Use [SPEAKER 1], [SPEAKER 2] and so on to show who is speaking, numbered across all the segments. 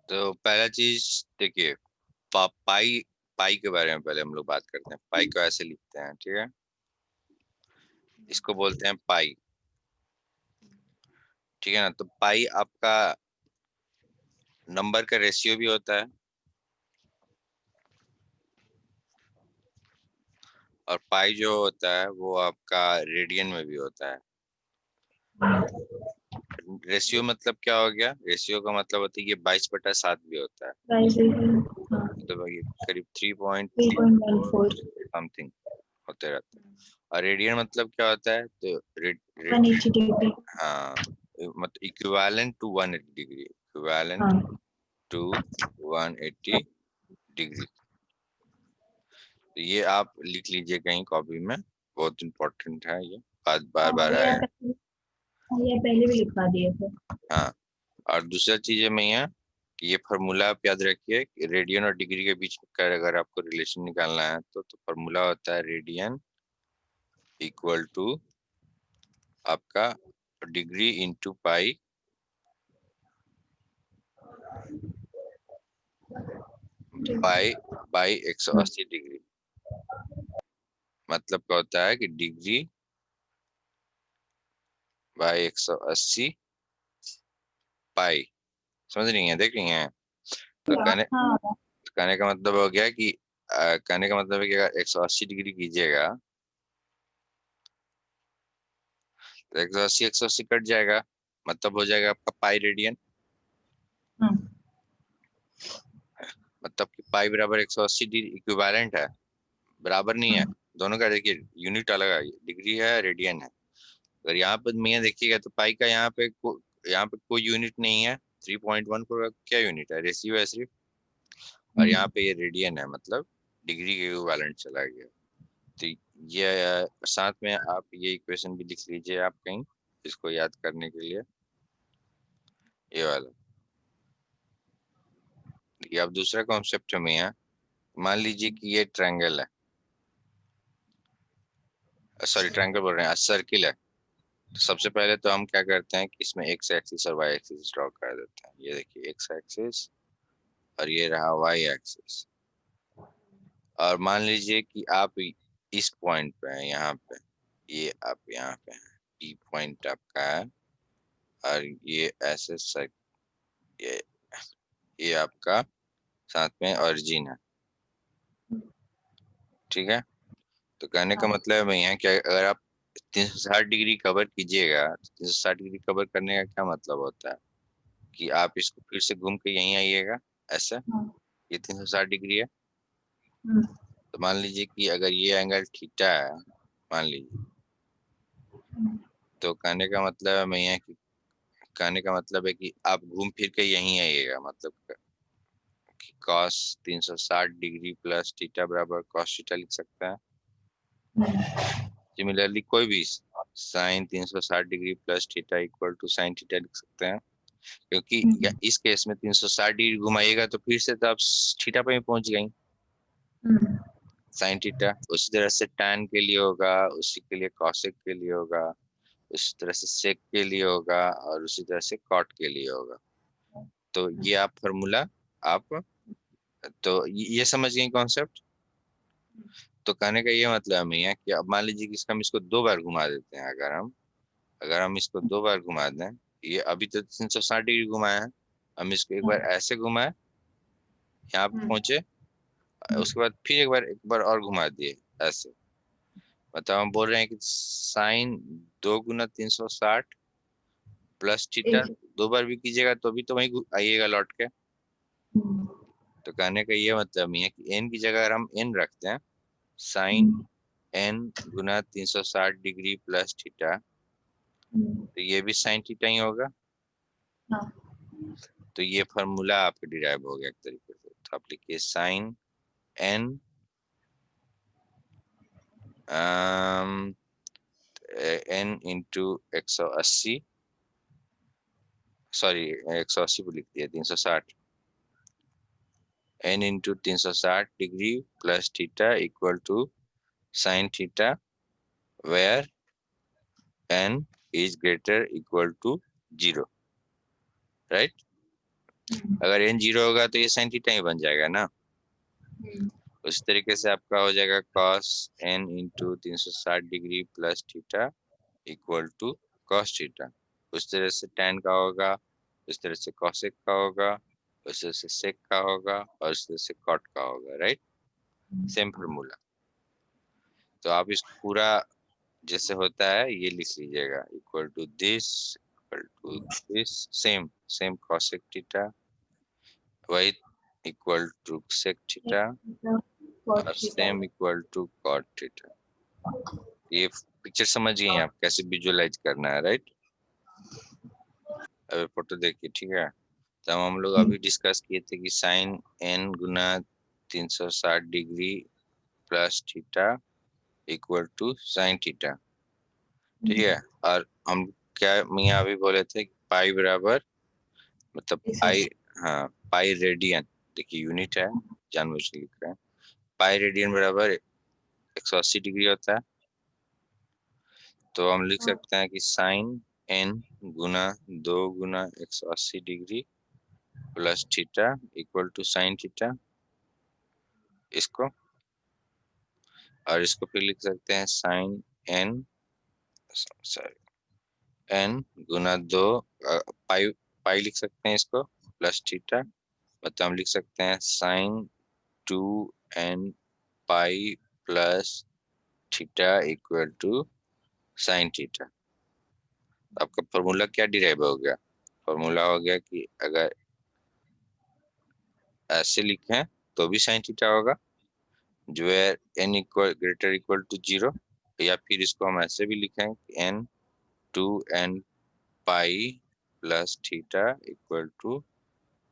[SPEAKER 1] तो पहला चीज देखिए, पाई पाई के बारे में पहले हम लोग बात करते हैं। पाई को ऐसे लिखते हैं, ठीक है। इसको बोलते हैं पाई, ठीक है ना। तो पाई आपका नंबर का रेशियो भी होता है, और पाई जो होता है वो आपका रेडियन में भी होता है। रेशियो मतलब क्या हो गया? रेशियो का मतलब होता है कि 22/7 भी होता है, मतलब ये करीब 3.34
[SPEAKER 2] 3.14
[SPEAKER 1] समथिंग होते रहता है। और रेडियन मतलब क्या होता है? तो
[SPEAKER 2] 180 डिग्री।
[SPEAKER 1] हाँ, मतलब इक्विवेलेंट टू 180 डिग्री, इक्विवेलेंट
[SPEAKER 2] हाँ,
[SPEAKER 1] टू 180 डिग्री। तो ये आप लिख लीजिए कहीं कॉपी में, बहुत इंपॉर्टेंट है ये, बात बार बार आया।
[SPEAKER 2] ये पहले भी लिखवा दिए थे।
[SPEAKER 1] हाँ, और दूसरा चीज है मैं यहाँ कि ये फार्मूला आप याद रखिए कि रेडियन और डिग्री के बीच का अगर आपको रिलेशन निकालना है तो फार्मूला होता है रेडियन इक्वल टू आपका degree into pi by by 180 degree. मतलब क्या होता है कि डिग्री बाई 180 पाई। समझ रही हैं, देख रही हैं? तो
[SPEAKER 2] हाँ,
[SPEAKER 1] कहने का मतलब हो गया कि कहने का मतलब है कि अगर 180 डिग्री कीजिएगा तो 180 कट जाएगा, मतलब हो जाएगा आपका पाई रेडियन।
[SPEAKER 2] हाँ,
[SPEAKER 1] मतलब कि पाई बराबर 180 डिग्री इक्विवेलेंट है, बराबर नहीं है।
[SPEAKER 2] हाँ,
[SPEAKER 1] दोनों का देखिए यूनिट अलग है, डिग्री है रेडियन है। अगर यहाँ पर मैं देखिएगा तो पाई का यहाँ पे कोई यूनिट नहीं है। 3.1 को क्या यूनिट है? रेशियो है सिर्फ। और यहाँ पे ये रेडियन है, मतलब डिग्री के इक्विवेलेंट चला गया। तो ये साथ में आप ये इक्वेशन भी लिख लीजिए आप कहीं, इसको याद करने के लिए, ये वाला। ये अब दूसरा कॉन्सेप्ट में है। मान लीजिए कि ये ट्रायंगल है, सॉरी ट्रायंगल बोल रहे हैं, सर्किल है। तो सबसे पहले तो हम क्या करते हैं कि इसमें एक्स एक्सिस और वाई एक्सिस ड्रॉ कर देते हैं। ये देखिए एक्स एक्सिस और ये रहा वाई एक्सिस। और मान लीजिए कि आप इस पॉइंट पे हैं, यहाँ पे, ये आप यहाँ पे हैं, ई पॉइंट आपका है, और ये ऐसे ये ये आपका साथ में ओरिजिन है, ठीक है। तो कहने का
[SPEAKER 2] हाँ,
[SPEAKER 1] मतलब है यहाँ कि अगर आप 360 डिग्री कवर कीजिएगा, 360 डिग्री कवर करने का क्या मतलब होता है कि आप इसको फिर से घूम के यहीं आइएगा, ऐसे।
[SPEAKER 2] हाँ,
[SPEAKER 1] ये 360 डिग्री है।
[SPEAKER 2] हाँ,
[SPEAKER 1] तो मान लीजिए कि अगर ये एंगल थीटा है, मान लीजिए, तो कहने का मतलब है मैं यहाँ की, कहने का मतलब है कि आप घूम फिर के यहीं आइएगा, मतलब कि cos 360 डिग्री प्लस थीटा बराबर cos थीटा लिख सकते हैं। सिमिलरली कोई भी sine 360 degree plus theta equal to sine theta लिख सकते हैं, क्योंकि इस केस में 360 डिग्री घुमाइएगा तो फिर से तो आप थीटा पे ही पहुंच गई, साइन थीटा। उसी तरह से tan के लिए होगा, उसी के लिए cosec के लिए होगा, उसी तरह से sec के लिए होगा, और उसी तरह से cot के लिए होगा। तो ये आप फॉर्मूला आप, तो ये समझ गए कॉन्सेप्ट। तो कहने का ये मतलब हमें है कि अब मान लीजिए कि इसका हम इसको 2 बार घुमा देते हैं। अगर हम इसको 2 बार घुमा दें, ये अभी तो 360 डिग्री घुमाया है, हम इसको एक बार ऐसे घुमाए, यहाँ पे पहुंचे, उसके बाद फिर एक बार और घुमा दिए ऐसे। मतलब हम बोल रहे हैं कि साइन 2 गुना 360 प्लस थीटा 2 बार भी कीजिएगा तो भी तो वही आइएगा लौट के। तो कहने का ये मतलब नहीं है कि एन की जगह अगर हम एन रखते हैं, साइन एन गुना 360 डिग्री प्लस थीटा, तो ये भी साइन थीटा ही होगा। तो ये फॉर्मूला आपका डिराइव हो गया एक तरीके से। तो आप लिखिए sine n n into 180, sorry 180 को लिख दिया, 360, n into 360 degree plus theta equal to sine theta where n is greater equal to 0, right. अगर n 0 होगा तो ये sin थीटा ही बन जाएगा ना। उस तरीके से आपका हो जाएगा cos n into 360 degree plus theta equal to cos theta. उस तरह से tan का होगा, उस तरह से cosec का होगा, उस तरह से sec का होगा और उस तरह से cot का होगा, राइट। Same formula. तो आप इसको पूरा जैसे होता है ये लिख लीजिएगा, equal to this same same cosec theta, वही इक्वल टू sec थीटा और same equal to cot theta. ये पिक्चर समझ गए आप कैसे विजुअलाइज करना है, राइट। अभी फोटो देखिए, ठीक है। तो हम लोग अभी डिस्कस किए थे कि साइन n गुना 360 degree plus theta equal to sine theta, ठीक है। और हम क्या यहाँ भी बोले थे कि पाई बराबर मतलब पाई, हाँ पाई रेडियन, देखिए यूनिट है जानबूझ के लिख रहे हैं, पाई रेडियन बराबर 180 डिग्री होता है। तो हम लिख सकते हैं कि साइन n गुना 2 गुना 180 degree plus theta equal to sine theta, इसको। और इसको फिर लिख सकते हैं साइन n, सॉरी n गुना 2 पाई, पाई लिख सकते हैं इसको प्लस थीटा, मतलब हम लिख सकते हैं sine 2n pi plus theta equal to sine theta. आपका फॉर्मूला क्या डिराइव हो गया? फॉर्मूला हो गया कि अगर ऐसे लिखें तो भी साइन थीटा होगा, जो है n equal greater equal to 0, या फिर इसको हम ऐसे भी लिखें n 2n pi plus theta equal to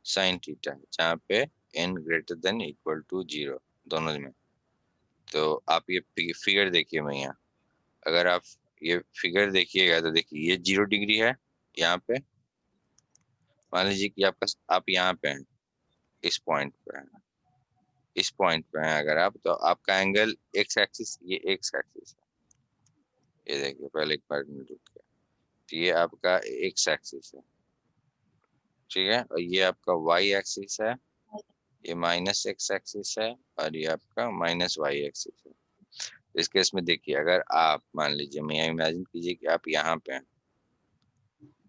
[SPEAKER 1] sine theta, जहाँ पे n greater than equal to 0 दोनों में। तो आप ये फिगर देखिए मैं यहाँ, अगर आप ये फिगर देखिएगा तो देखिए ये 0 डिग्री है यहाँ पे। मान लीजिए कि आप यहाँ पे हैं, इस पॉइंट पे हैं, इस पॉइंट पे हैं अगर आप, तो आपका एंगल एक्स एक्सिस, ये एक्स एक्सिस है, ये देखिए पहले एक बार में रुक गया, तो ये आपका एक्स एक्सिस है, ठीक है। और ये आपका वाई एक्सिस है, ये माइनस एक्स एक्सिस है, और ये आपका माइनस वाई एक्सिस है। इस केस में देखिए, अगर आप मान लीजिए, मैं यहाँ इमेजिन कीजिए कि आप यहाँ पे हैं,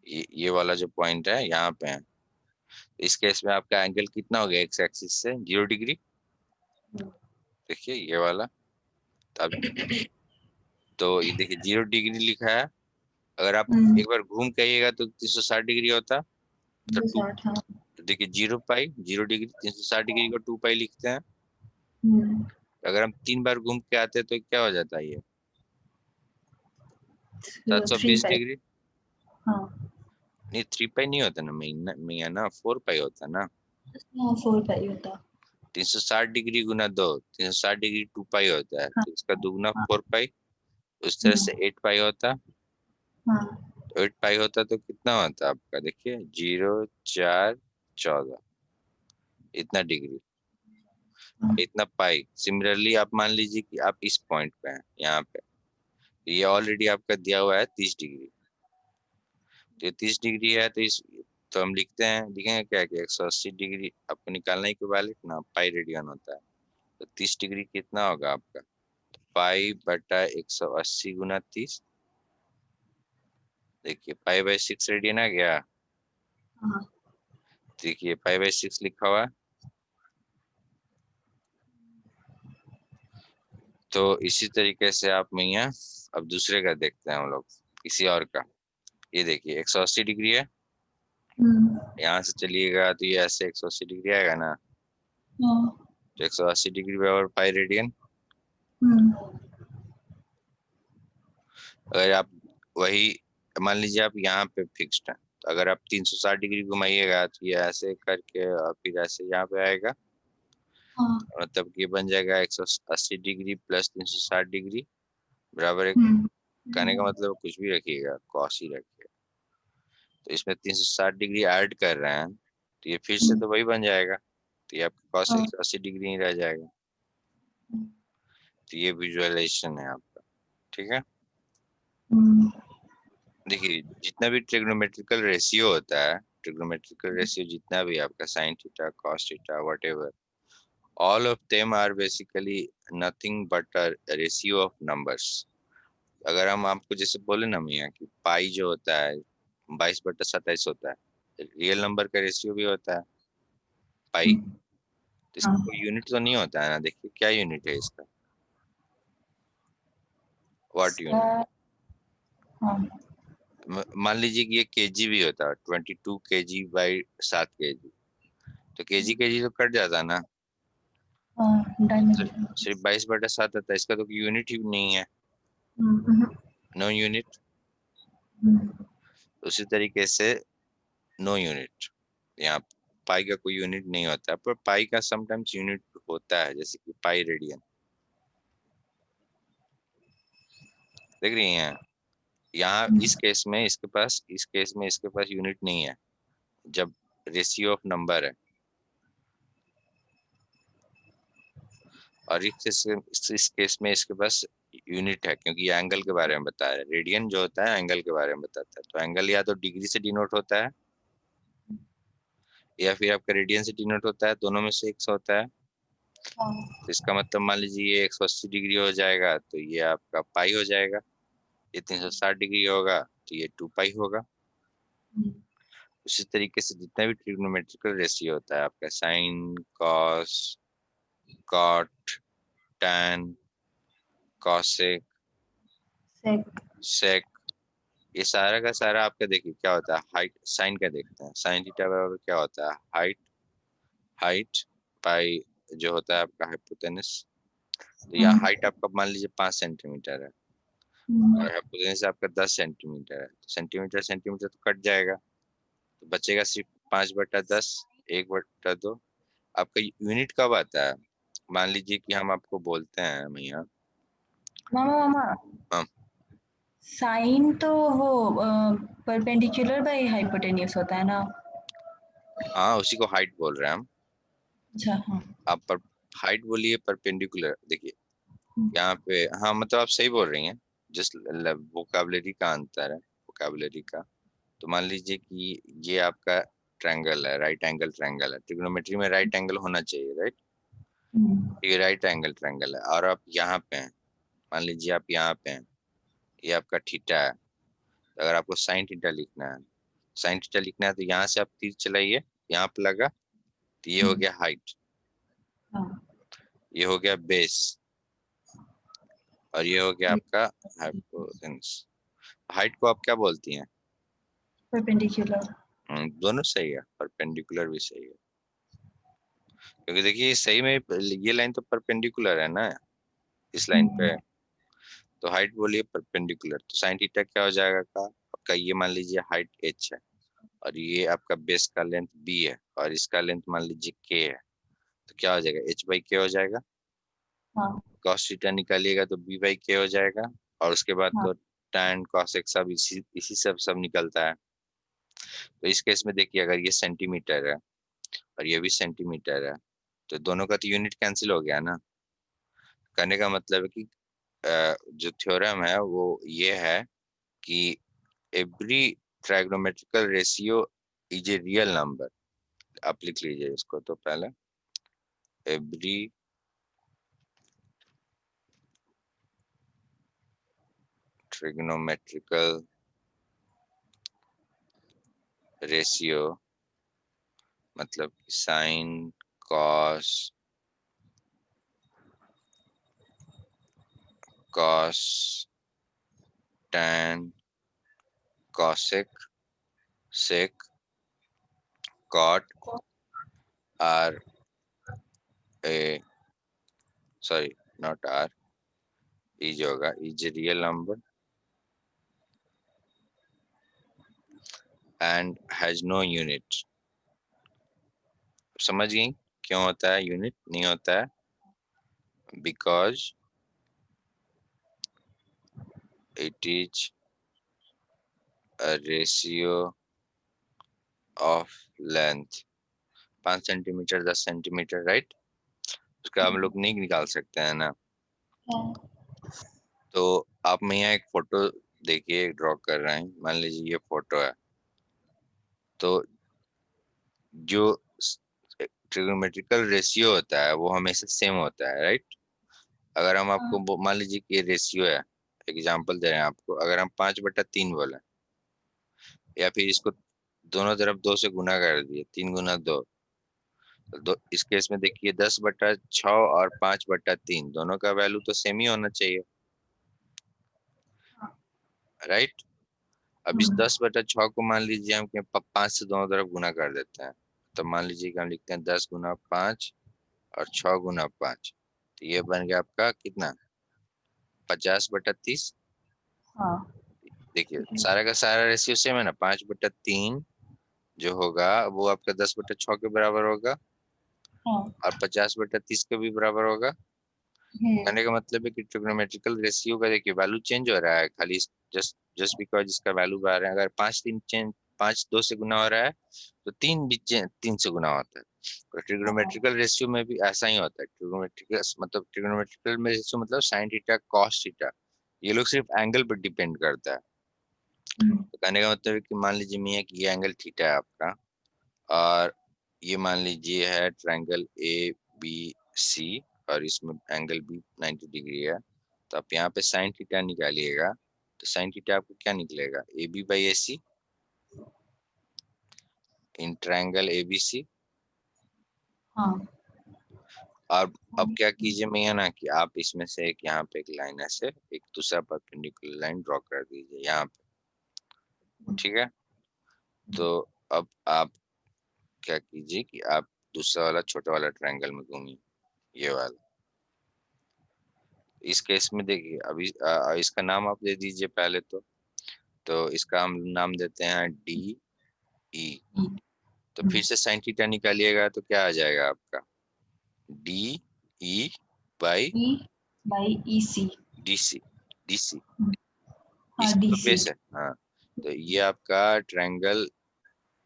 [SPEAKER 1] ये वाला जो पॉइंट है यहाँ पे है, इस केस में आपका एंगल कितना हो गया एक्स एक्सिस से? 0 डिग्री। देखिए ये वाला, अब तो ये देखिए 0 डिग्री लिखा है, अगर आप एक बार घूम के आइएगा तो 360 डिग्री होता, तो टू, देखिए 0 पाई 0 डिग्री, 360 डिग्री को 2 पाई लिखते हैं। अगर हम 3 बार घूम के आते हैं तो क्या हो जाता है? ये 720 डिग्री। नहीं 3 पाई नहीं होता ना मियाँ ना, 4 पाई होता ना।
[SPEAKER 2] 4 पाई होता।
[SPEAKER 1] 360 डिग्री गुना 2, 360 डिग्री 2 पाई होता है, तो इसका दुगुना 4 पाई, उस तरह से 8 पाई होता। तो 8 पाई होता तो कितना होता आपका? देखिए 0 4 14, इतना डिग्री, इतना पाई। सिमिलरली आप मान लीजिए कि आप इस पॉइंट पे हैं यहाँ पे, ये ऑलरेडी आपका दिया हुआ है 30 डिग्री, तो 30 डिग्री है, तो इस तो हम लिखेंगे क्या कि 180 डिग्री आपको निकालना ही वैलिड ना, पाई रेडियन होता है। तो 30 डिग्री कितना होगा आपका? पाई बटा 180 गुना 30, देखिए पाई बाई 6 रेडियन आ गया। देखिए पाई बाई 6 लिखा हुआ है। तो इसी तरीके से आप मैया अब दूसरे का देखते हैं हम लोग, किसी और का। ये देखिए 180 डिग्री है, यहाँ से चलिएगा तो ये ऐसे 180 डिग्री आएगा ना, तो 180 डिग्री बराबर पाई रेडियन। अगर आप वही मान लीजिए आप यहाँ पे फिक्स्ड है, तो अगर आप 360 डिग्री घुमाइएगा तो ये ऐसे करके और फिर ऐसे यहाँ पे आएगा, मतलब ये बन जाएगा 180 डिग्री प्लस 360 डिग्री बराबर एक, कहने का मतलब कुछ भी रखिएगा, कॉस ही रखिएगा। तो इसमें 360 डिग्री ऐड कर रहे हैं, तो ये फिर से तो वही बन जाएगा, तो ये आपका कॉस 180 डिग्री ही रह जाएगा। तो ये विजुअलाइजेशन है आपका, ठीक है। देखिए जितना भी ट्रिग्नोमेट्रिकल रेशियो होता है, ट्रिग्नोमेट्रिकल रेशियो जितना भी आपका sine theta cos theta whatever, all of them are basically nothing but a ratio of numbers. अगर हम आपको जैसे बोले ना मियाँ कि पाई जो होता है 22/27 होता है, रियल नंबर का रेशियो भी होता है पाई, तो इसका
[SPEAKER 2] हाँ
[SPEAKER 1] कोई यूनिट तो नहीं होता है ना। देखिए क्या यूनिट है इसका, व्हाट
[SPEAKER 2] इसका
[SPEAKER 1] यूनिट।
[SPEAKER 2] हाँ
[SPEAKER 1] मान लीजिए कि ये केजी भी होता है 22 kg/7 kg, तो केजी तो कट जाता है ना,
[SPEAKER 2] हाँ
[SPEAKER 1] सिर्फ
[SPEAKER 2] डायमेंशन।
[SPEAKER 1] सिर्फ 22/7 होता है, इसका तो यूनिट ही नहीं है,
[SPEAKER 2] हम्म,
[SPEAKER 1] नो यूनिट।
[SPEAKER 2] हम्म,
[SPEAKER 1] उसी तरीके से नो यूनिट, यहाँ पाई का कोई यूनिट नहीं होता, पर पाई का समटाइम्स यूनिट होता है, जैसे कि पाई रेडियन। देख रही हैं यहाँ
[SPEAKER 2] हम्म,
[SPEAKER 1] इस केस में इसके पास यूनिट नहीं है जब रेशियो ऑफ नंबर है, और इस केस में इसके पास यूनिट है क्योंकि ये एंगल के बारे में बता रहा है। रेडियन जो होता है एंगल के बारे में बताता है, तो एंगल या तो डिग्री से डिनोट होता है या फिर आपका रेडियन से डिनोट होता है, दोनों में से एक से होता है।
[SPEAKER 2] हाँ
[SPEAKER 1] तो इसका मतलब मान लीजिए ये 180 डिग्री हो जाएगा तो ये आपका पाई हो जाएगा, ये 360 डिग्री होगा तो ये 2 पाई होगा।
[SPEAKER 2] हम्म,
[SPEAKER 1] उसी तरीके से जितना भी ट्रिग्नोमेट्रिकल रेशियो होता है आपका sine cos cot tan cosec
[SPEAKER 2] sec
[SPEAKER 1] sec, ये सारा का सारा आपका देखिए क्या होता है, हाइट साइन का देखते हैं, साइन थीटा बराबर क्या होता है, हाइट हाइट पाई जो होता है आपका हाइपोटेनस। तो यहाँ हाइट आपका मान लीजिए 5 सेंटीमीटर है और हाइपोटेनस आपका 10 सेंटीमीटर है, तो सेंटीमीटर सेंटीमीटर तो कट जाएगा, तो बचेगा सिर्फ 5/10, 1/2। आपका यूनिट कब आता है, मान लीजिए कि हम आपको बोलते हैं भैया,
[SPEAKER 2] मामा मामा
[SPEAKER 1] हाँ
[SPEAKER 2] साइन तो वो परपेंडिकुलर बाय हाइपोटेन्यूस होता है ना।
[SPEAKER 1] हाँ उसी को हाइट बोल रहे हैं हम।
[SPEAKER 2] अच्छा हाँ।
[SPEAKER 1] आप पर हाइट बोलिए परपेंडिकुलर, देखिए यहाँ पे हाँ मतलब आप सही बोल रही हैं, जस्ट वोकाबलरी का अंतर है, वोकाबलरी का। तो मान लीजिए कि ये आपका ट्रायंगल है, राइट एंगल ट्रायंगल है, ट्रिग्नोमेट्री में राइट एंगल होना चाहिए राइट, ये राइट एंगल ट्रायंगल है और आप यहाँ पे हैं, मान लीजिए आप यहाँ पे हैं, ये आपका थीटा है, तो अगर आपको साइन थीटा लिखना है, साइन थीटा लिखना है तो यहाँ से आप तीर चलाइए, यहाँ पे लगा तो ये हो गया हाइट,
[SPEAKER 2] हाँ
[SPEAKER 1] ये हो गया बेस, और ये हो गया आपका हाइपोटेनस। हाइट को आप क्या बोलती हैं,
[SPEAKER 2] परपेंडिकुलर।
[SPEAKER 1] दोनों सही है, परपेंडिकुलर भी सही है, क्योंकि देखिए सही में ये लाइन तो परपेंडिकुलर है ना इस लाइन पे, तो हाइट बोलिए परपेंडिकुलर, तो साइन थीटा क्या हो जाएगा का आपका, ये मान लीजिए हाइट h है और ये आपका बेस का लेंथ b है और इसका लेंथ मान लीजिए k है, तो क्या हो जाएगा h/k हो जाएगा,
[SPEAKER 2] हाँ
[SPEAKER 1] cos थीटा निकालिएगा तो b/k हो जाएगा, और उसके बाद
[SPEAKER 2] हाँ
[SPEAKER 1] तो tan cosec सब इसी इसी सब निकलता है। तो इस केस में देखिए अगर ये सेंटीमीटर है और ये भी सेंटीमीटर है, तो दोनों का तो यूनिट कैंसिल हो गया ना। कहने का मतलब है कि जो थ्योरम है वो ये है कि every trigonometrical ratio is a real number. आप लिख लीजिए इसको तो पहले, एवरी ट्रिग्नोमेट्रिकल रेशियो मतलब sine cos cos tan cosec sec cot are a sorry not are, is होगा is a real number and has no unit. समझ गई क्यों होता है यूनिट नहीं होता है, because it is a ratio of length, 5 centimetre 10 centimetre right, उसका हम लोग नहीं निकाल सकते हैं ना।
[SPEAKER 2] हाँ
[SPEAKER 1] तो आप मैं यहाँ एक फोटो देखिए ड्रॉ कर रहे हैं, मान लीजिए ये फोटो है, तो जो ट्रिग्नोमेट्रिकल रेशियो होता है वो हमेशा सेम होता है, राइट। अगर हम आपको मान लीजिए कि ये रेशियो है, एग्जांपल दे रहे हैं आपको, अगर हम 5/3 बोले, या फिर इसको दोनों तरफ 2 से गुना कर दिए, 3 × 2, तो इस केस में देखिए 10/6 और 5/3 दोनों का वैल्यू तो सेम ही होना चाहिए, राइट। अब इस 10/6 को मान लीजिए हम 5 से दोनों तरफ गुना कर देते हैं, तो मान लीजिए कि हम लिखते हैं 10 × 5 और 6 × 5, तो ये बन गया आपका कितना, 50/30।
[SPEAKER 2] हाँ।
[SPEAKER 1] देखिए सारा का सारा रेशियो सेम है ना, 5/3 जो होगा वो आपका 10/6 के बराबर होगा
[SPEAKER 2] हाँ।
[SPEAKER 1] और 50/30 के भी बराबर होगा।
[SPEAKER 2] हम्म।
[SPEAKER 1] कहने का मतलब है कि ट्रिग्नोमेट्रिकल रेशियो का देखिए वैल्यू चेंज हो रहा है, खाली जस्ट जस्ट बिकॉज इसका वैल्यू बढ़ रहा है। अगर 5 2 से गुना हो रहा है तो 3 से गुना होता है। तो ट्रिग्नोमेट्रिकल रेशियो में भी ऐसा ही होता है। ट्रिग्नोमेट्रिकल में रेशियो मतलब साइन थीटा कॉस थीटा, ये लोग सिर्फ एंगल पर डिपेंड करता है। तो कहने का मतलब है कि मान लीजिए मियाँ कि ये एंगल थीटा है आपका, और ये मान लीजिए है ट्रायंगल ए बी सी, और इसमें एंगल भी 90 डिग्री है। तो आप यहाँ पे साइन थीटा निकालिएगा, तो साइन थीटा आपको क्या निकलेगा, A B by A C in triangle A B C.
[SPEAKER 2] हाँ।
[SPEAKER 1] और अब क्या कीजिए मियाँ ना कि आप इसमें से एक यहाँ पे एक लाइन ऐसे एक दूसरा परपेंडिकुलर लाइन ड्रॉ कर दीजिए यहाँ पे, ठीक है। तो अब आप क्या कीजिए कि आप दूसरा वाला छोटा वाला ट्रायंगल में घूमिए, ये वाला। इस केस में देखिए अभी इसका नाम आप दे दीजिए पहले तो इसका हम नाम देते हैं डी ई। तो फिर से साइन थीटा निकालिएगा तो क्या आ जाएगा आपका, D E by
[SPEAKER 2] E by E C.
[SPEAKER 1] D C. D C
[SPEAKER 2] हाँ,
[SPEAKER 1] इसी
[SPEAKER 2] डी
[SPEAKER 1] का
[SPEAKER 2] सी।
[SPEAKER 1] बेस है, हाँ। तो ये आपका ट्रायंगल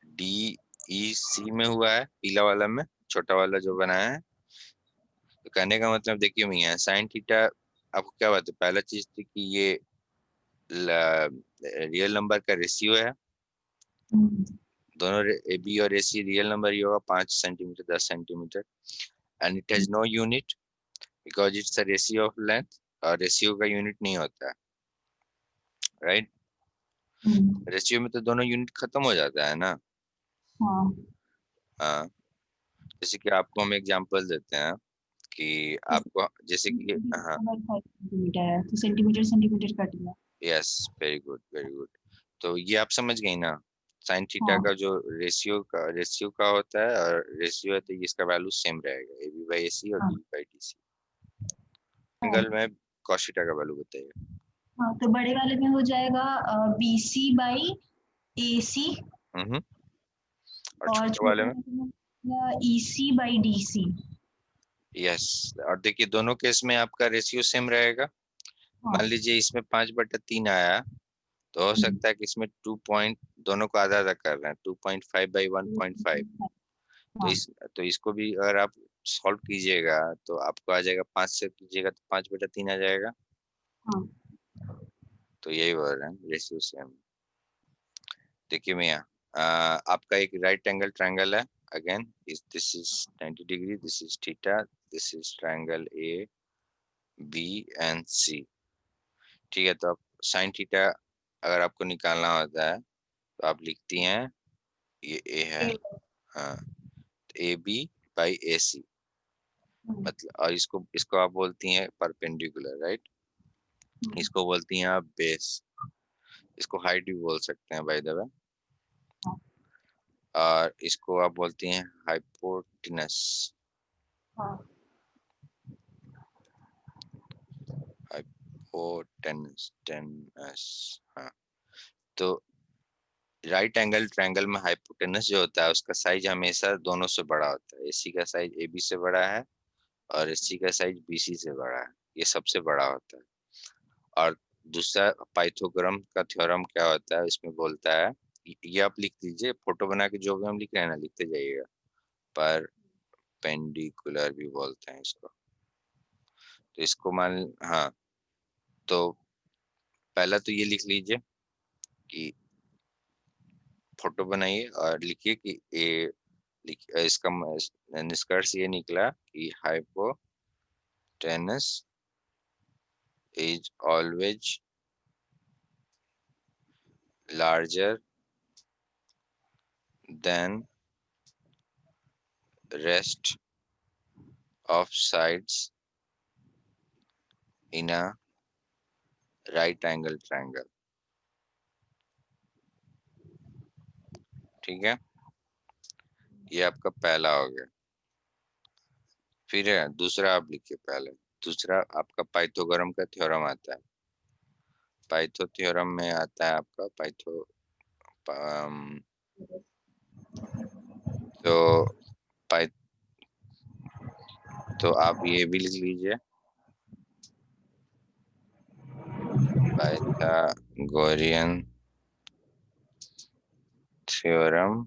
[SPEAKER 1] डी ई सी में हुआ है, पीला वाला में छोटा वाला जो बनाया है। तो कहने का मतलब देखिए मियाँ साइन थीटा आपको क्या बात है, पहला चीज थी कि ये रियल नंबर का रेशियो है। दोनों ए बी और ए सी रियल नंबर ही होगा, 5 centimetre 10 centimetre, and it has no unit because it's a ratio of length, और रेशियो का यूनिट नहीं होता है, राइट। रेशियो में तो दोनों यूनिट खत्म हो जाता है ना।
[SPEAKER 2] हाँ।
[SPEAKER 1] हाँ, जैसे कि आपको हम एग्जांपल देते हैं कि आपको जैसे कि हाँ,
[SPEAKER 2] सेंटीमीटर है तो सेंटीमीटर सेंटीमीटर कट गया।
[SPEAKER 1] Yes, very good very good. तो ये आप समझ गई ना, साइन थीटा
[SPEAKER 2] हाँ।
[SPEAKER 1] का जो रेशियो का होता है, और रेशियो है तो इसका वैल्यू सेम रहेगा, ए बी बाई ए सी और
[SPEAKER 2] हाँ।
[SPEAKER 1] D by D C.
[SPEAKER 2] हाँ।
[SPEAKER 1] एंगल में cos थीटा का वैल्यू बताइए।
[SPEAKER 2] हाँ, तो बड़े वाले में हो जाएगा बी सी बाई ए सी,
[SPEAKER 1] हम्म, और
[SPEAKER 2] और
[SPEAKER 1] छोटे वाले
[SPEAKER 2] छोटे
[SPEAKER 1] में,
[SPEAKER 2] वाले में ई सी बाई डी सी।
[SPEAKER 1] यस। और देखिए दोनों केस में आपका रेशियो सेम रहेगा।
[SPEAKER 2] हाँ।
[SPEAKER 1] मान लीजिए इसमें 5/3 आया, तो हो सकता है कि इसमें 2 पॉइंट दोनों को आधा आधा कर रहे हैं, 2.5/1.5। तो
[SPEAKER 2] हाँ।
[SPEAKER 1] इस तो इसको भी अगर आप सॉल्व कीजिएगा तो आपको आ जाएगा, 5 से कीजिएगा तो 5/3 आ जाएगा।
[SPEAKER 2] हाँ।
[SPEAKER 1] तो यही बोल रहे हैं रेशियो सेम। देखिए मियाँ, आपका एक राइट एंगल ट्रायंगल है, again this is 90 degree, this is theta, this is triangle A B and C, ठीक है। तो आप साइन थीटा अगर आपको निकालना होता है तो आप लिखती हैं, ये ए है, हाँ, ए बी बाई ए सी, मतलब, और इसको इसको आप बोलती हैं परपेंडिकुलर, राइट। इसको बोलती हैं आप बेस, इसको हाइट भी बोल सकते हैं बाय द वे, और इसको आप बोलती हैं हाइपोटेनस। हाइपोटेनस टेनस, हाँ। तो राइट एंगल ट्रायंगल में हाइपोटेनस जो होता है उसका साइज हमेशा दोनों से बड़ा होता है। एसी का साइज ए बी से बड़ा है और एसी का साइज बीसी से बड़ा है, ये सबसे बड़ा होता है। और दूसरा पाइथागोरम का थ्योरम क्या होता है, इसमें बोलता है, ये आप लिख दीजिए, फोटो बना के जो भी हम लिख रहे हैं ना लिखते जाइएगा, पर पेंडिकुलर भी बोलते हैं इसको। तो इसको मान, हाँ, तो पहला तो ये लिख लीजिए कि फोटो बनाइए और लिखिए कि ए, इसका निष्कर्ष ये निकला कि hypotenuse is always larger than rest of sides in a right angle triangle। ठीक है, ये आपका पहला हो गया। फिर है दूसरा, आप लिखिए पहले। दूसरा आपका पाइथागोरम का थ्योरम आता है। पाइथो थ्योरम में आता है आपका पाइथो तो पाइ तो आप ये भी लिख लीजिए, पाइथागोरियन थ्योरम।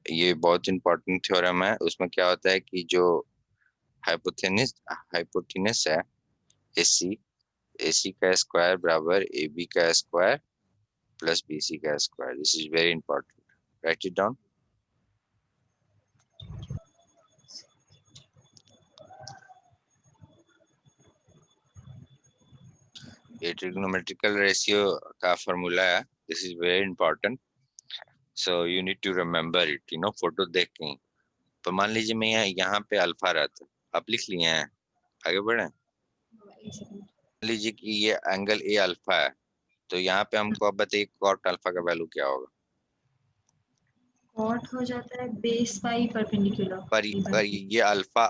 [SPEAKER 1] ये बहुत इंपॉर्टेंट थ्योरम है। उसमें क्या होता है कि जो हाइपोटेनस है एसी, एसी का स्क्वायर बराबर ए बी का स्क्वायर प्लस बी सी का square. This is very important, write it down. ये ट्रिग्नोमेट्रिकल रेशियो का फॉर्मूला है। This is very important, so you need to remember it, photo देख के। तो मान लीजिए मैं यहाँ पे अल्फा रहता, आप लिख लिए हैं, आगे बढ़े। मान लीजिए कि ये एंगल ए अल्फा है, तो यहाँ पे हमको अब बताइए कॉट अल्फा का वैल्यू क्या होगा।
[SPEAKER 2] कॉट हो जाता है बेस बाई परपेंडिकुलर।
[SPEAKER 1] पर ये अल्फा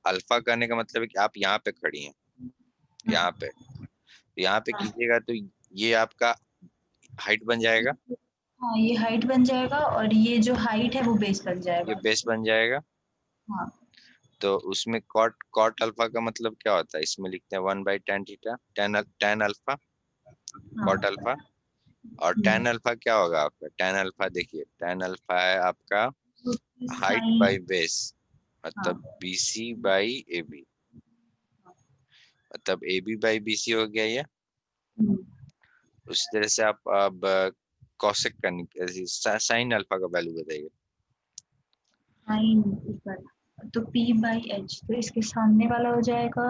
[SPEAKER 1] अल्फा करने का मतलब है कि आप यहाँ पे खड़ी हैं, यहाँ पे
[SPEAKER 2] हाँ।
[SPEAKER 1] कीजिएगा तो ये आपका हाइट बन जाएगा,
[SPEAKER 2] हाँ, ये हाइट बन जाएगा और ये जो हाइट है वो बेस बन
[SPEAKER 1] ये
[SPEAKER 2] जाएगा।
[SPEAKER 1] बेस बन जाएगा।
[SPEAKER 2] हाँ।
[SPEAKER 1] तो उसमें कॉट कॉट अल्फा का मतलब क्या होता है, इसमें लिखते हैं 1/tan थीटा, tan अल्फा
[SPEAKER 2] हाँ।
[SPEAKER 1] Cot alpha. और tan अल्फा क्या होगा आपका, tan अल्फा देखिए, tan अल्फा है आपका हाइट
[SPEAKER 2] साइन।
[SPEAKER 1] बाई बेस, मतलब
[SPEAKER 2] हाँ।
[SPEAKER 1] BC बाई AB, मतलब AB बाई BC हो गया ये। उसी तरह से आप अब कॉसेक करने, साइन अल्फा का वैल्यू बताइए।
[SPEAKER 2] साइन ऊपर तो P बाई एच, तो इसके सामने वाला हो जाएगा।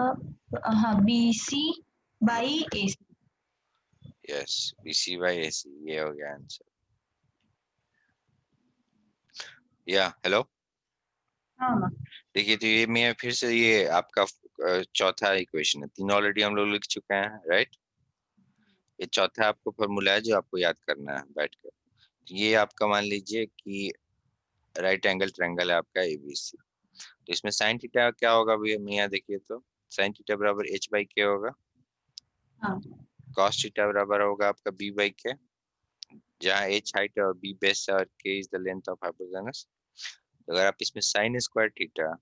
[SPEAKER 2] हाँ, BC by AC।
[SPEAKER 1] Yes, BC by AC, ये हो गया आंसर। या हेलो,
[SPEAKER 2] हाँ।
[SPEAKER 1] देखिए तो ये मैं फिर से, ये आपका चौथा इक्वेशन है। तीन ऑलरेडी हम लोग लिख चुके हैं, राइट। ये चौथा आपको फॉर्मूला है जो आपको याद करना है बैठकर। ये आपका मान लीजिए कि राइट एंगल ट्रायंगल है आपका ABC। तो इसमें साइन थीटा क्या होगा भैया, मियाँ देखिए तो साइन थीटा बराबर H/K होगा।
[SPEAKER 2] हाँ।
[SPEAKER 1] कॉस थीटा बराबर होगा आपका B/K, जहाँ H हाइट है और B बेस है और K is the length of hypotenuse. अगर आप इसमें sine square theta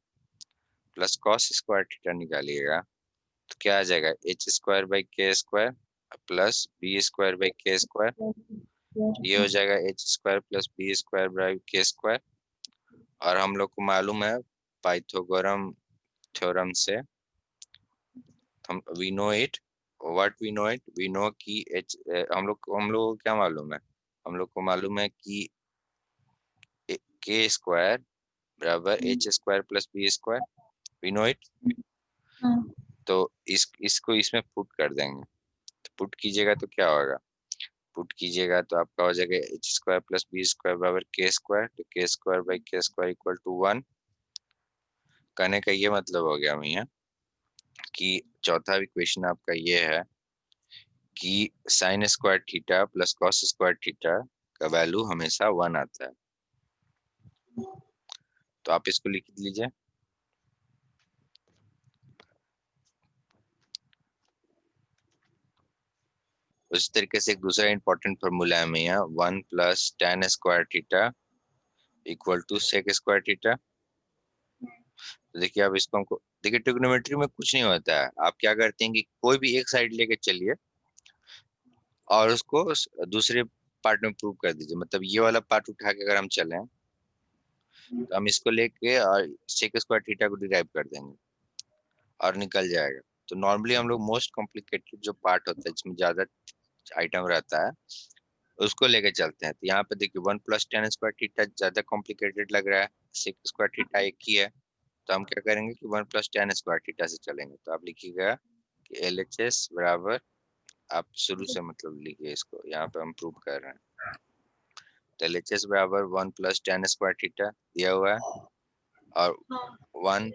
[SPEAKER 1] plus cos square theta निकालिएगा तो क्या आ जाएगा, H² by K² plus B² by K²। ये हो जाएगा H² plus B² by K²। और हम लोग को मालूम है पाइथागोरम थ्योरम से, हम we know it, what we know कि हम लोग को क्या मालूम है, हम लोग को मालूम है कि K² बराबर H² plus B², we know it.
[SPEAKER 2] हाँ।
[SPEAKER 1] तो इसको इसमें पुट कर देंगे, तो पुट कीजिएगा तो क्या होगा, पुट कीजिएगा तो आपका हो जाएगा H² प्लस B² बराबर K², तो K² by K² equal to 1। कहने का ये मतलब हो गया भैया कि चौथा इक्वेशन आपका ये है कि sign square theta plus cos square theta का वैल्यू हमेशा 1 आता है। तो आप इसको लिख लीजिए। उस तरीके से एक दूसरा इंपॉर्टेंट फॉर्मूला है भैया, 1 + tan² theta equal to sec² theta. तो देखिए अब इसको हमको, देखिए ट्रिग्नोमेट्री में कुछ नहीं होता है, आप क्या करते हैं कि कोई भी एक साइड लेके चलिए और उसको दूसरे पार्ट में प्रूव कर दीजिए। मतलब ये वाला पार्ट उठा के अगर हम चलें तो हम इसको लेके और sec² थीटा को डिराइव कर देंगे और निकल जाएगा। तो नॉर्मली हम लोग मोस्ट कॉम्प्लिकेटेड जो पार्ट होता है जिसमें ज्यादा आइटम रहता है उसको लेके चलते हैं। तो यहाँ पे देखिए 1 + tan स्क्वायर थीटा ज्यादा कॉम्प्लिकेटेड लग रहा है, sec स्क्वायर थीटा एक ही है। तो हम क्या करेंगे कि 1 + tan स्क्वायर थीटा से चलेंगे। तो आप लिखिएगा कि LHS बराबर, आप शुरू से मतलब लिखिए इसको, यहाँ पे हम प्रूव कर रहे हैं। तो LHS बराबर 1 + tan स्क्वायर थीटा दिया हुआ है, और 1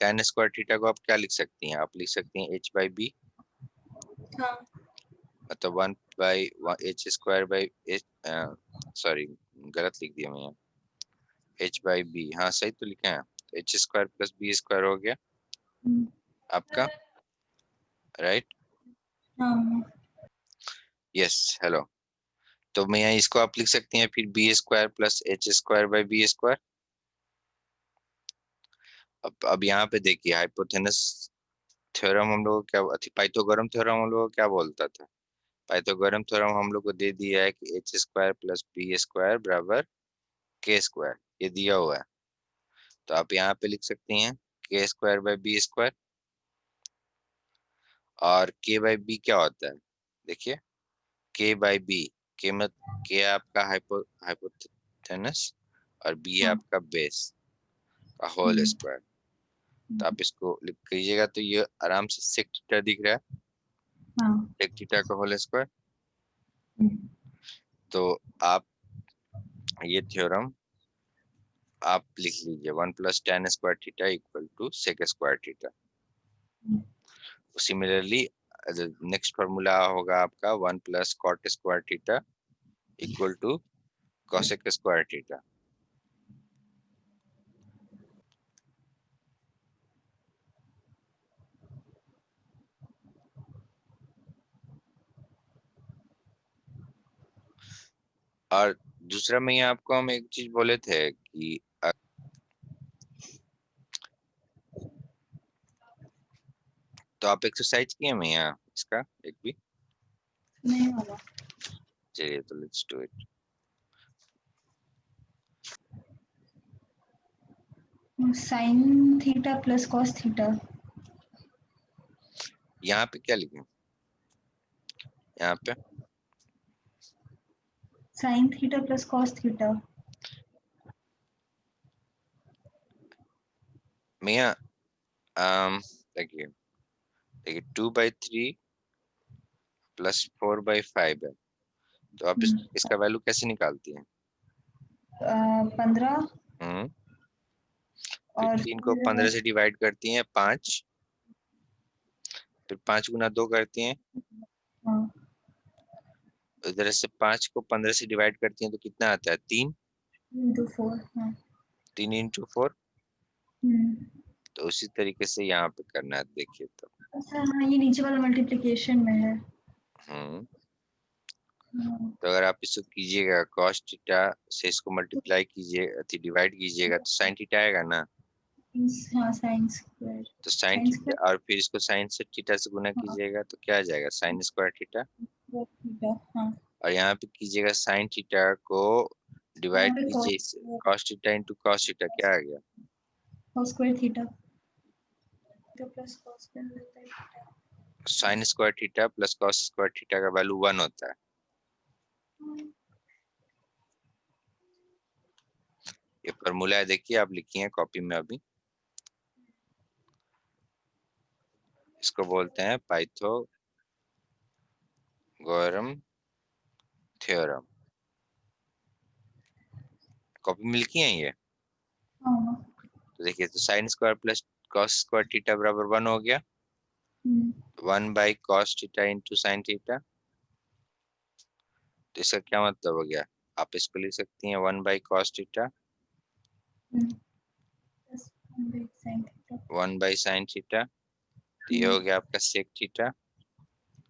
[SPEAKER 1] tan स्क्वायर थीटा को आप क्या लिख सकती हैं, आप लिख सकती हैं h/b, मतलब 1/h² सॉरी गलत लिख दिया मैं यहाँ, h/b, हाँ सही तो लिखे हैं। h² + b² हो गया आपका, राइट? Yes, hello. तो मैं यहाँ इसको आप लिख सकती हैं फिर b² + h²/b²। अब यहाँ पे देखिए हाइपोथेनस थ्योरम हम लोग क्या, पाइथागोरम थ्योरम हम लोग क्या बोलता था। पाइथागोरम थ्योरम हम लोग को दे दिया है कि h² + b² बराबर k², ये दिया हुआ है। तो आप यहाँ पे लिख सकती हैं k²/b²। और k/b क्या होता है, देखिए k/b, k मत k आपका हाइपोथेनस और b है आपका बेस का होल स्क्वायर। तो आप इसको लिख कीजिएगा तो ये आराम से सेक थीटा दिख रहा है, सेक थीटा का होल स्क्वायर। तो आप ये थ्योरम आप लिख लीजिए, 1 + tan square theta = sec square theta. Similarly next formula होगा आपका 1 + cot square theta = cosec square theta. और दूसरा में आपको हम एक चीज बोले थे कि तो आप एक्सरसाइज किए मैं यहाँ इसका एक भी
[SPEAKER 2] नहीं वाला
[SPEAKER 1] चलिए, तो let's do it.
[SPEAKER 2] sin theta + cos theta.
[SPEAKER 1] यहाँ पे क्या लिखें, यहाँ पे
[SPEAKER 2] sin थीटा + cos थीटा।
[SPEAKER 1] मैं यहाँ देखिए देखिए 2/3 + 4/5 है। तो आप इसका वैल्यू कैसे निकालती हैं?
[SPEAKER 2] 15
[SPEAKER 1] हम्म, फिर
[SPEAKER 2] और
[SPEAKER 1] 3 को 15 से डिवाइड करती हैं 5, फिर 5 × 2 करती हैं,
[SPEAKER 2] हाँ,
[SPEAKER 1] इधर से 5 को 15 से डिवाइड करती हैं तो कितना आता है 3,
[SPEAKER 2] 4 हाँ।
[SPEAKER 1] 3 × 4।
[SPEAKER 2] हम्म।
[SPEAKER 1] तो उसी तरीके से यहाँ पे करना है, देखिए तो
[SPEAKER 2] अच्छा हाँ, ये नीचे वाला मल्टीप्लिकेशन में है।
[SPEAKER 1] हम्म
[SPEAKER 2] हाँ,
[SPEAKER 1] तो अगर आप इसको कीजिएगा cos थीटा से इसको मल्टीप्लाई कीजिए, डिवाइड कीजिएगा तो sin थीटा आएगा ना।
[SPEAKER 2] हाँ sin स्क्वायर।
[SPEAKER 1] तो sin
[SPEAKER 2] sin
[SPEAKER 1] थीटा,
[SPEAKER 2] स्क्वायर
[SPEAKER 1] और फिर इसको sin से थीटा से गुना
[SPEAKER 2] हाँ
[SPEAKER 1] कीजिएगा तो क्या आ जाएगा sin स्क्वायर थीटा।
[SPEAKER 2] थीटा हाँ।
[SPEAKER 1] और यहाँ पे कीजिएगा sin थीटा को
[SPEAKER 2] यहाँ
[SPEAKER 1] डिवाइड
[SPEAKER 2] पे
[SPEAKER 1] कीजिए cos थीटा × cos थीटा, क्या आ गया
[SPEAKER 2] cos स्क्वायर थीटा तो प्लस cos स्क्वायर होता है theta.
[SPEAKER 1] sin square theta + cos square theta का वैल्यू 1 होता है। ये फॉर्मूला है, देखिए आप लिखी हैं कॉपी में अभी। इसको बोलते हैं पाइथागोरम थ्योरम। कॉपी में लिखी हैं ये।
[SPEAKER 2] हाँ।
[SPEAKER 1] तो देखिए, तो sin square + cos square theta बराबर 1 हो गया, 1/cos थीटा × sin थीटा। तो इसका क्या मतलब हो गया, आप इसको लिख सकती हैं 1/cos theta,
[SPEAKER 2] plus 1/sin theta.
[SPEAKER 1] 1/sin theta. तो ये हो गया आपका sec थीटा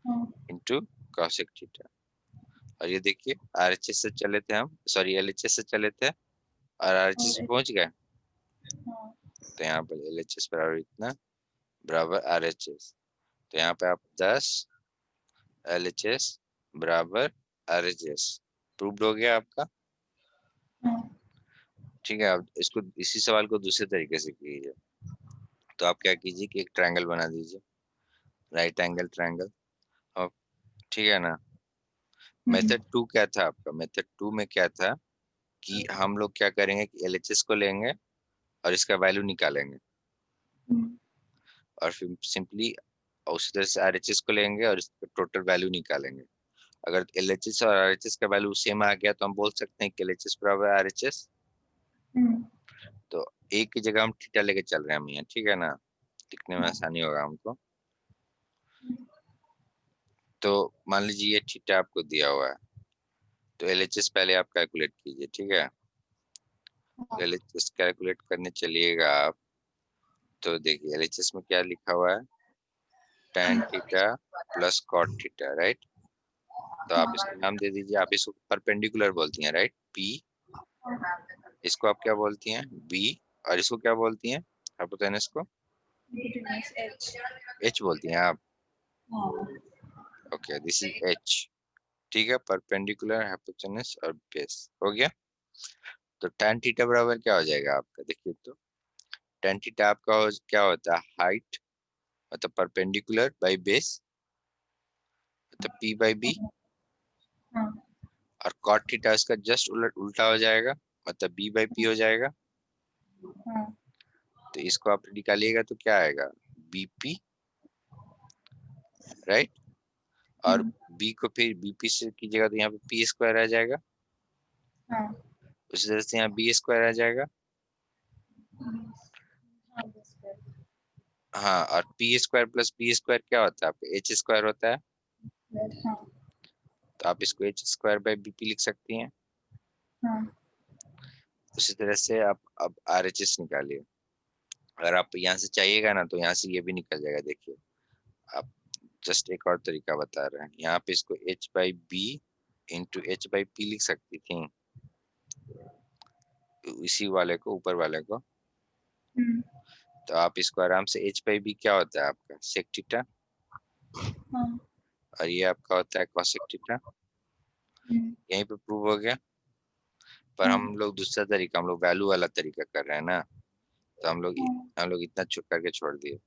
[SPEAKER 2] हाँ
[SPEAKER 1] × cosec थीटा। और ये देखिए RHS से चले थे हम, सॉरी LHS से चले थे और RHS
[SPEAKER 2] और
[SPEAKER 1] पहुंच गए।
[SPEAKER 2] हाँ
[SPEAKER 1] तो यहाँ पर LHS बराबर इतना बराबर RHS। तो यहाँ पे आप 10 LHS बराबर RHS प्रूव्ड हो गया आपका।
[SPEAKER 2] हाँ
[SPEAKER 1] ठीक है, आप इसको इसी सवाल को दूसरे तरीके से कीजिए। तो आप क्या कीजिए कि एक ट्रायंगल बना दीजिए, राइट एंगल ट्रायंगल। और ठीक है ना, मेथड 2 क्या था आपका? मेथड 2 में क्या था कि हम लोग क्या करेंगे कि एलएचएस को लेंगे और इसका वैल्यू निकालेंगे और फिर सिंपली उसी तरह से आरएचएस को लेंगे और इसका टोटल वैल्यू निकालेंगे। अगर एलएचएस और आरएचएस का वैल्यू सेम आ गया तो हम बोल सकते हैं कि एलएचएस बराबर आरएचएस। तो एक की जगह हम थीटा लेके चल रहे हैं हम यहाँ, ठीक है ना, लिखने में आसानी होगा हमको। तो मान लीजिए ये थीटा आपको दिया हुआ है, तो एलएचएस पहले आप कैलकुलेट कीजिए, ठीक है। एलएचएस कैलकुलेट करने चलिएगा आप, तो देखिए एलएचएस में क्या लिखा हुआ है, tan theta plus cot theta, right. तो आप इसको नाम दे दीजिए, आप इसको परपेंडिकुलर बोलती हैं, राइट, पी। इसको आप क्या बोलती हैं, बी। और इसको क्या बोलती हैं, आप बताएं इसको, एच बोलती हैं आप। ओके, दिस इज एच, ठीक है, परपेंडिकुलर, हाइपोटेनस और बेस हो गया। तो tan थीटा बराबर क्या हो जाएगा आपका, देखिए तो tan थीटा आपका क्या होता है, हाइट मतलब परपेंडिकुलर बाय बेस मतलब p बाय b, और cot थीटा इसका जस्ट उल्टा हो जाएगा मतलब b बाय p हो जाएगा। तो इसको आप निकालिएगा तो क्या आएगा, bp, राइट। और b को फिर bp से कीजिएगा तो यहाँ पे p स्क्वायर आ जाएगा, उसी तरह से यहाँ b स्क्वायर आ जाएगा। हाँ, और P square plus B square क्या होता है आपका, एच स्क्वायर होता है। तो आप इसको एच स्क्वायर बाई बीपी लिख सकती हैं। उसी तरह से आप अब आर एच एस निकालिए। अगर आप यहाँ से चाहिएगा ना तो यहाँ से ये भी निकल जाएगा, देखिए आप, जस्ट एक और तरीका बता रहे हैं, यहाँ पे इसको H by B into H by P लिख सकती थी, इसी वाले को, ऊपर वाले को। तो आप इसको आराम से, एच बाई बी क्या होता है आपका, सेक थीटा, और ये आपका होता है कॉसेक थीटा। यहीं पे प्रूव हो गया। पर हम लोग दूसरा तरीका, हम लोग वैल्यू वाला तरीका कर रहे हैं ना, तो हम लोग इतना चुप करके छोड़ दिए,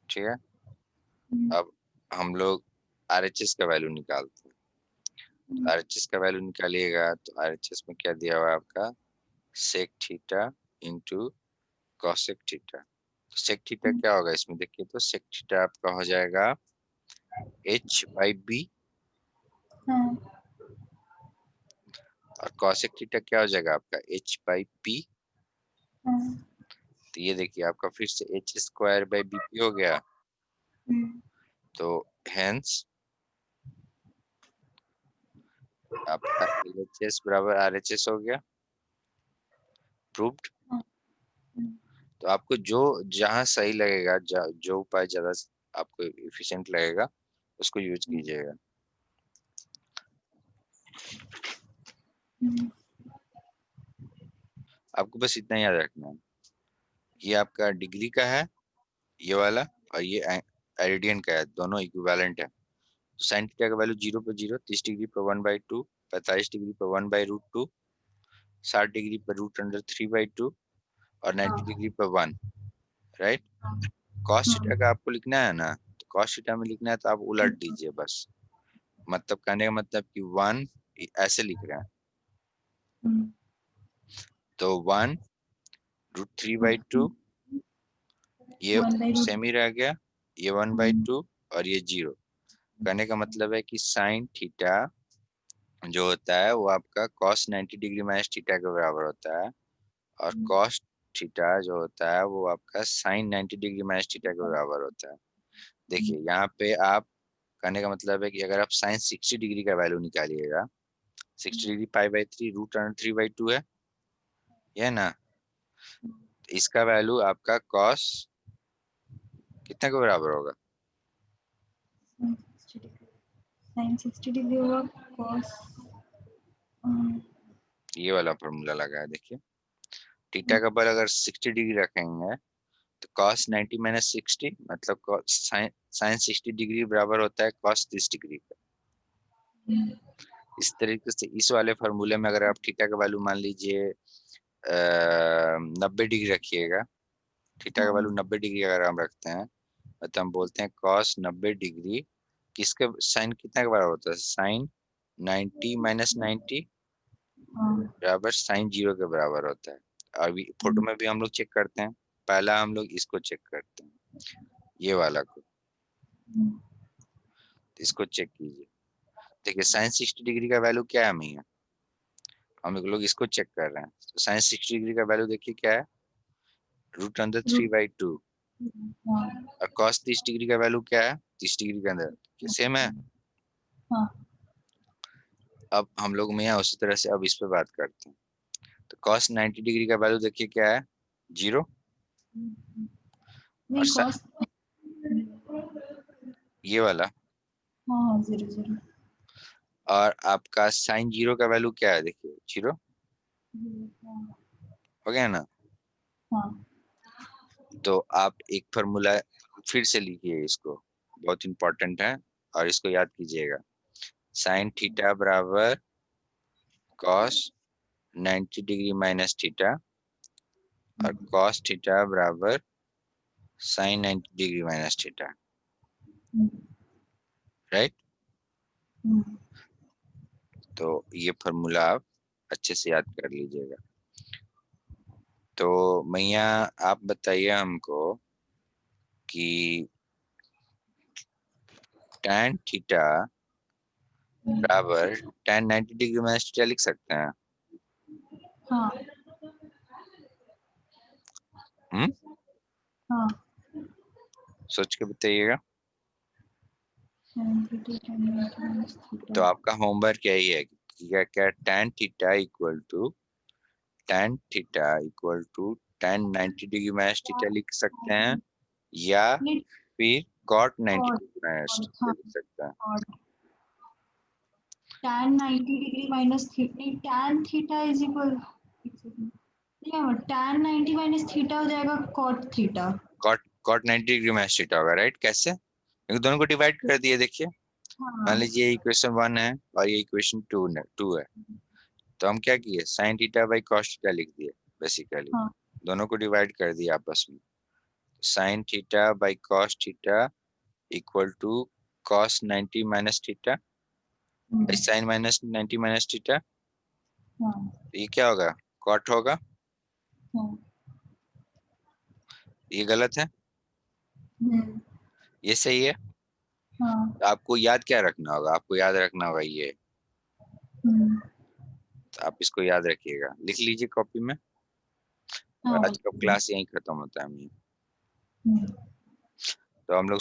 [SPEAKER 1] ठीक है। अब हम लोग आरएचएस का वैल्यू निकालते हैं। तो आरएचएस का वैल्यू निकालिएगा तो आरएचएस में क्या दिया हुआ है आपका, sec theta into cosec theta. तो सेक थीटा क्या होगा इसमें, देखिए तो सेक थीटा आपका हो जाएगा एच बाई बी, और कॉसेक थीटा क्या हो जाएगा आपका, एच बाई पी। तो ये देखिए आपका फिर से H square by B P हो गया। तो हेंस आपका एलएचएस बराबर आरएचएस हो गया, प्रूव्ड। तो आपको जो जहां सही लगेगा, जो उपाय ज्यादा आपको इफिशिएंट लगेगा उसको यूज कीजिएगा। आपको बस इतना याद रखना है, ये आपका डिग्री का है ये वाला, और ये एरिडियन का है, दोनों इक्विवेलेंट है। साइन थीटा का वैल्यू 0 पे 0, 30 डिग्री पर 1/2, 45 डिग्री पर 1/√2, 60 डिग्री पर √3/2, और 90 डिग्री पर 1, राइट। कॉस थीटा का आपको लिखना है ना, तो कॉस थीटा में लिखना है तो आप उलट दीजिए बस, मतलब कहने का मतलब कि 1 ऐसे लिख रहे हैं, तो 1√3/2, ये सेम ही रह गया, ये 1/2 और ये 0। कहने का मतलब है कि साइन थीटा जो होता है वो आपका cos 90 डिग्री माइनस थीटा के बराबर होता है, और cos थीटा जो होता है वो आपका साइन 90 डिग्री माइनस थीटा के बराबर होता है। देखिए यहाँ पे आप, कहने का मतलब है कि अगर आप साइन 60 डिग्री का वैल्यू निकालिएगा, 60 डिग्री π/3 √3/2 है, ये ना, तो इसका वैल्यू आपका cos कितने के बराबर होगा,
[SPEAKER 2] साइन 60 डिग्री होगा, cos
[SPEAKER 1] ये वाला फॉर्मूला लगा है, देखिए थीटा का बल अगर 60 डिग्री रखेंगे तो cos 90 माइनस 60 मतलब साइन 60 डिग्री बराबर होता है cos 30 डिग्री का। इस तरीके से इस वाले फॉर्मूले में अगर आप थीटा का वैल्यू मान लीजिए 90 डिग्री रखिएगा, थीटा का वैल्यू 90 डिग्री अगर हम रखते हैं तो हम बोलते हैं cos 90 डिग्री किसके साइन कितना के बराबर होता है? साइन 90 माइनस 90
[SPEAKER 2] हाँ
[SPEAKER 1] बराबर साइन 0 के बराबर होता है। अभी फोटो में भी हम लोग चेक करते हैं। पहला हम लोग इसको चेक करते हैं, ये वाला को। इसको चेक कीजिए। देखिए साइन 60 डिग्री का वैल्यू क्या है भैया? हम लोग इसको चेक कर रहे हैं। तो साइन 60 डिग्री का वैल्यू देखिए क्या है? √3/2।
[SPEAKER 2] हाँ
[SPEAKER 1] और कॉस 30 डिग्री का वैल्यू क्या है 30 डिग्री के अंदर? सेम है।
[SPEAKER 2] हाँ
[SPEAKER 1] अब हम लोग में यहाँ उसी तरह से अब इस पे बात करते हैं। तो cos 90 डिग्री का वैल्यू देखिए क्या है? 0। और
[SPEAKER 2] नहीं कॉस
[SPEAKER 1] ये वाला।
[SPEAKER 2] हाँ हाँ 0 0
[SPEAKER 1] और आपका साइन 0 का वैल्यू क्या है? देखिए 0 हो गया ना।
[SPEAKER 2] हाँ
[SPEAKER 1] तो आप एक फॉर्मूला फिर से लिखिए, इसको बहुत इंपॉर्टेंट है और इसको याद कीजिएगा। साइन थीटा बराबर cos 90 डिग्री माइनस थीटा और cos थीटा बराबर sine 90 degree minus theta, right. तो ये फॉर्मूला आप अच्छे से याद कर लीजिएगा। तो मैया आप बताइए हमको कि tan थीटा बराबर tan 90 डिग्री माइनस थीटा लिख सकते हैं?
[SPEAKER 2] हाँ
[SPEAKER 1] हम्म,
[SPEAKER 2] हाँ
[SPEAKER 1] सोच के बताइएगा। तो
[SPEAKER 2] थीटा
[SPEAKER 1] आपका होमवर्क यही है कि क्या क्या tan theta equal to tan 90 degree minus theta लिख सकते हैं, या फिर cot 90
[SPEAKER 2] cot
[SPEAKER 1] degree minus
[SPEAKER 2] cot
[SPEAKER 1] theta
[SPEAKER 2] हाँ
[SPEAKER 1] लिख सकते हैं।
[SPEAKER 2] Cot tan 90 degree minus theta नहीं tan थीटा इज इक्वल नहीं tan 90 माइनस थीटा हो जाएगा cot theta
[SPEAKER 1] cot 90 degree minus theta होगा, राइट। कैसे? क्योंकि दोनों को डिवाइड कर दिए। देखिए मान
[SPEAKER 2] हाँ
[SPEAKER 1] लीजिए इक्वेशन 1 है और ये इक्वेशन 2 है। तो हम क्या किए? Sign theta by cos theta लिख दिए बेसिकली।
[SPEAKER 2] हाँ
[SPEAKER 1] दोनों को डिवाइड कर दिया आपस में। Sine theta by cos theta equal to cos 90 minus theta by sine minus 90 minus theta.
[SPEAKER 2] हाँ
[SPEAKER 1] तो ये क्या होगा? कॉट होगा।
[SPEAKER 2] हाँ
[SPEAKER 1] ये गलत है, ये सही है।
[SPEAKER 2] हाँ
[SPEAKER 1] तो आपको याद क्या रखना होगा? आपको याद रखना होगा ये। तो आप इसको याद रखिएगा, लिख लीजिए कॉपी में। और
[SPEAKER 2] हाँ
[SPEAKER 1] आज का क्लास यहीं खत्म होता है। तो हम लोग